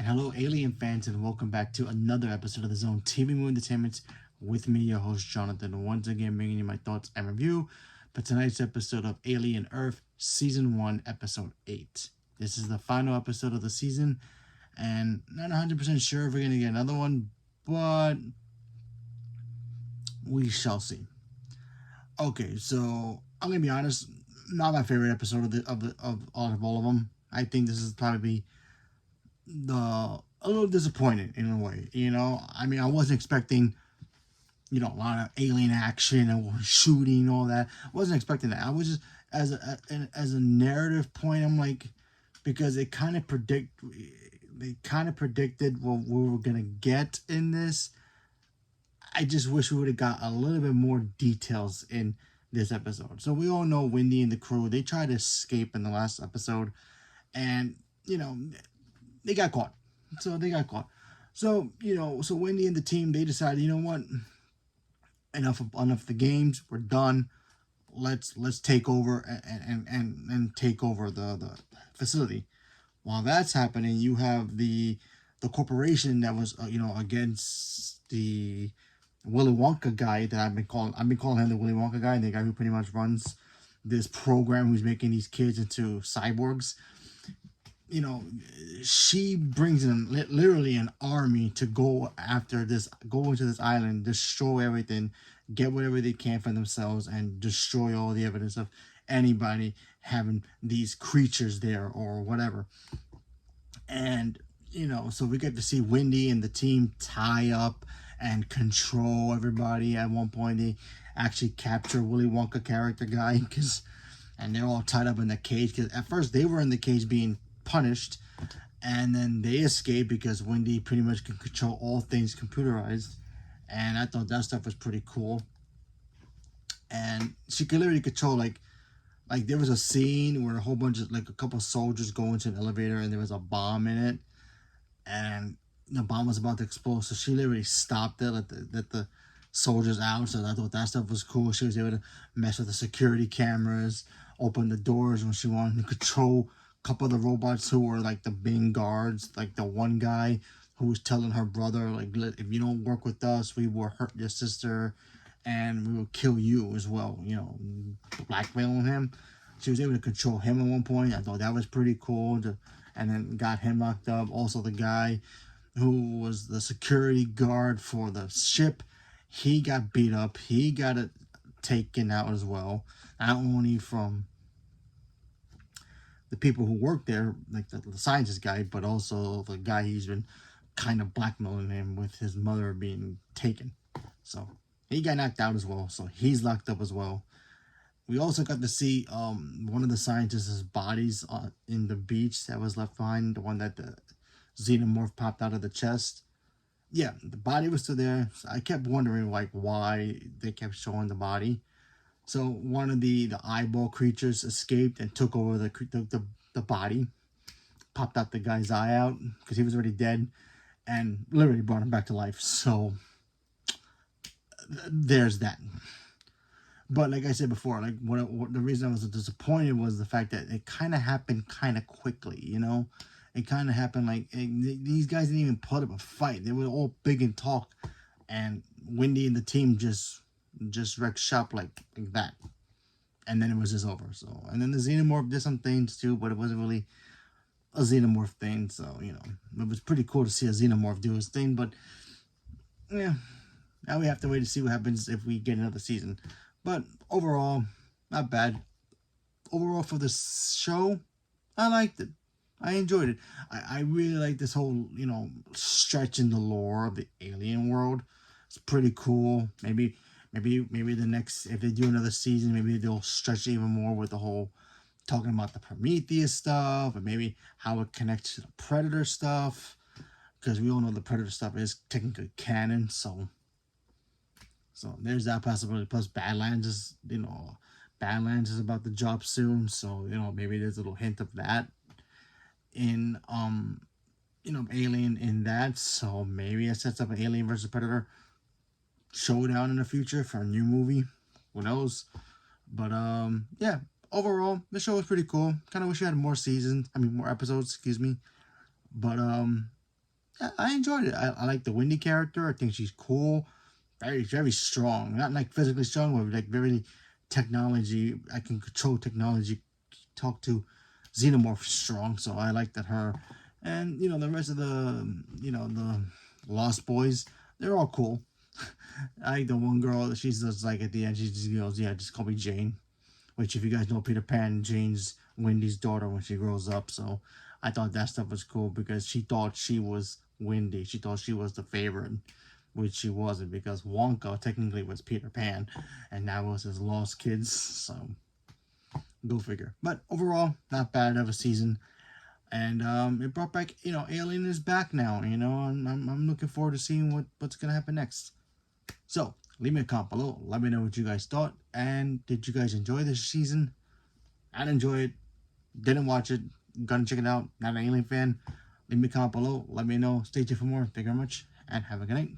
Hello, Alien fans, and welcome back to another episode of the Zone TV Movie Entertainment with me, your host Jonathan. Once again, bringing you my thoughts and review for tonight's episode of Alien Earth, Season 1, Episode 8. This is the final episode of the season, and not 100% sure if we're going to get another one, but we shall see. Okay, so I'm going to be honest, not my favorite episode of all of them. I think this is probably a little disappointed in a way. I mean, I wasn't expecting a lot of alien action and shooting, all that. I wasn't expecting that. I was just as a narrative point, I'm like, because they kind of predicted what we were gonna get in this. I just wish we would have got a little bit more details in this episode. So we all know Wendy and the crew, they tried to escape in the last episode, and they got caught. So Wendy and the team, they decided, you know what? Enough of the games. We're done. Let's take over and take over the facility. While that's happening, you have the corporation that was against the Willy Wonka guy that I've been calling him the Willy Wonka guy, the guy who pretty much runs this program, who's making these kids into cyborgs. She brings in literally an army to go into this island, destroy everything, get whatever they can for themselves, and destroy all the evidence of anybody having these creatures there or whatever. And, so we get to see Wendy and the team tie up and control everybody. At one point, they actually capture Willy Wonka character guy, and they're all tied up in the cage, because at first they were in the cage being punished, and then they escape because Wendy pretty much can control all things computerized, and I thought that stuff was pretty cool. And she could literally control like there was a scene where a whole bunch of a couple soldiers go into an elevator and there was a bomb in it, and the bomb was about to explode, so she literally stopped it, let the soldiers out. So I thought that stuff was cool. She was able to mess with the security cameras, open the doors when she wanted to control couple of the robots who were like the Bing guards, like the one guy who was telling her brother, like, if you don't work with us, we will hurt your sister and we will kill you as well, blackmailing him. She was able to control him at one point. I thought that was pretty cool, and then got him locked up. Also, the guy who was the security guard for the ship, he got beat up. He got it taken out as well, not only from the people who work there, like the scientist guy, but also the guy he's been kind of blackmailing him with his mother being taken. So he got knocked out as well. So he's locked up as well. We also got to see one of the scientists' bodies in the beach that was left behind, the one that the xenomorph popped out of the chest. Yeah, the body was still there. So I kept wondering why they kept showing the body. So one of the eyeball creatures escaped and took over the body, popped out the guy's eye out because he was already dead, and literally brought him back to life. So there's that. But like I said before, what the reason I was disappointed was the fact that it kind of happened kind of quickly. It kind of happened these guys didn't even put up a fight. They were all big and talk, and Wendy and the team just wrecked shop like that, and then it was just over. So, and then the xenomorph did some things too, but it wasn't really a xenomorph thing. So it was pretty cool to see a xenomorph do his thing. But yeah, now we have to wait to see what happens if we get another season. But overall, not bad. Overall for the show, I liked it. I enjoyed it. I really like this whole stretching the lore of the alien world. It's pretty cool. Maybe the next, if they do another season, maybe they'll stretch it even more with the whole talking about the Prometheus stuff, and maybe how it connects to the Predator stuff, because we all know the Predator stuff is technically canon. So there's that possibility. Plus Badlands is about to drop soon, so maybe there's a little hint of that in Alien in that. So maybe it sets up an Alien versus Predator showdown in the future for a new movie. Who knows? But yeah, overall the show was pretty cool. Kind of wish we had more episodes, excuse me. But I enjoyed it. I like the Wendy character. I think she's cool, very strong. Not like physically strong, but like very technology. I can control technology. Talk to xenomorph strong. So I like that her, and the rest of the Lost Boys. They're all cool. I like the one girl. She's just like at the end. She just goes, "Yeah, just call me Jane." Which, if you guys know Peter Pan, Jane's Wendy's daughter when she grows up. So I thought that stuff was cool because she thought she was Wendy. She thought she was the favorite, which she wasn't, because Wonka technically was Peter Pan, and that was his lost kids. So go figure. But overall, not bad of a season. And it brought back, Alien is back now. I'm looking forward to seeing what's gonna happen next. So leave me a comment below. Let me know what you guys thought. And did you guys enjoy this season? I enjoy it. Didn't watch it. Gonna check it out. Not an Alien fan. Leave me a comment below. Let me know. Stay tuned for more. Thank you very much. And have a good night.